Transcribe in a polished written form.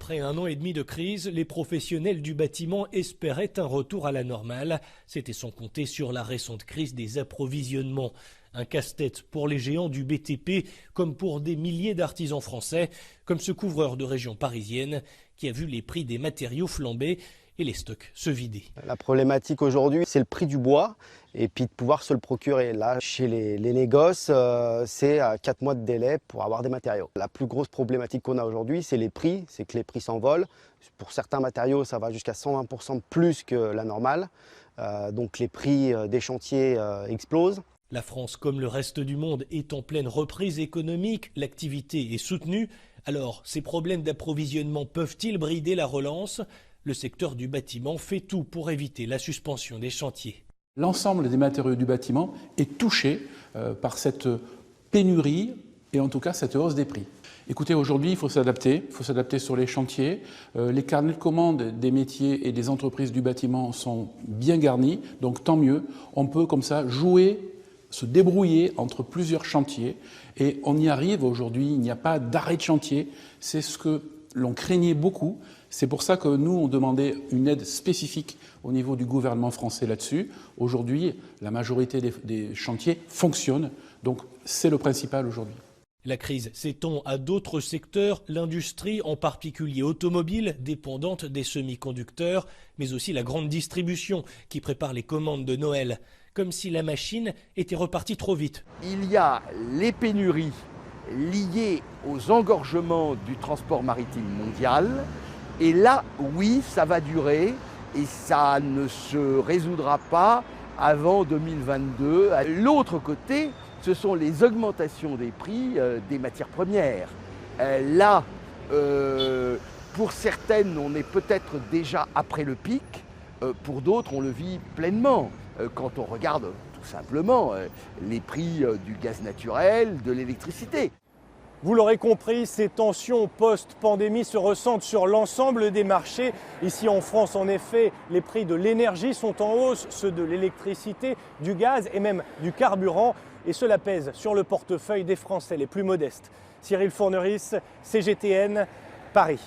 Après un an et demi de crise, les professionnels du bâtiment espéraient un retour à la normale. C'était sans compter sur la récente crise des approvisionnements. Un casse-tête pour les géants du BTP, comme pour des milliers d'artisans français, comme ce couvreur de région parisienne qui a vu les prix des matériaux flamber et les stocks se vider. La problématique aujourd'hui, c'est le prix du bois et puis de pouvoir se le procurer. Là, chez les négoces, c'est à 4 mois de délai pour avoir des matériaux. La plus grosse problématique qu'on a aujourd'hui, c'est les prix, c'est que les prix s'envolent. Pour certains matériaux, ça va jusqu'à 120% de plus que la normale. Donc les prix des chantiers explosent. La France, comme le reste du monde, est en pleine reprise économique, l'activité est soutenue. Alors, ces problèmes d'approvisionnement peuvent-ils brider la relance ? Le secteur du bâtiment fait tout pour éviter la suspension des chantiers. L'ensemble des matériaux du bâtiment est touché par cette pénurie et en tout cas cette hausse des prix. Écoutez, aujourd'hui, il faut s'adapter sur les chantiers. Les carnets de commandes des métiers et des entreprises du bâtiment sont bien garnis, donc tant mieux. On peut comme ça jouer, se débrouiller entre plusieurs chantiers et on y arrive aujourd'hui, il n'y a pas d'arrêt de chantier, c'est ce que l'on craignait beaucoup. C'est pour ça que nous, on demandait une aide spécifique au niveau du gouvernement français là-dessus. Aujourd'hui, la majorité des chantiers fonctionnent, donc c'est le principal aujourd'hui. La crise s'étend à d'autres secteurs, l'industrie, en particulier automobile, dépendante des semi-conducteurs, mais aussi la grande distribution qui prépare les commandes de Noël, comme si la machine était repartie trop vite. Il y a les pénuries liées aux engorgements du transport maritime mondial. Et là, oui, ça va durer et ça ne se résoudra pas avant 2022. L'autre côté, ce sont les augmentations des prix des matières premières. Là, pour certaines, on est peut-être déjà après le pic. Pour d'autres, on le vit pleinement. Quand on regarde tout simplement les prix du gaz naturel, de l'électricité. Vous l'aurez compris, ces tensions post-pandémie se ressentent sur l'ensemble des marchés. Ici en France, en effet, les prix de l'énergie sont en hausse, ceux de l'électricité, du gaz et même du carburant. Et cela pèse sur le portefeuille des Français les plus modestes. Cyril Fourneris, CGTN, Paris.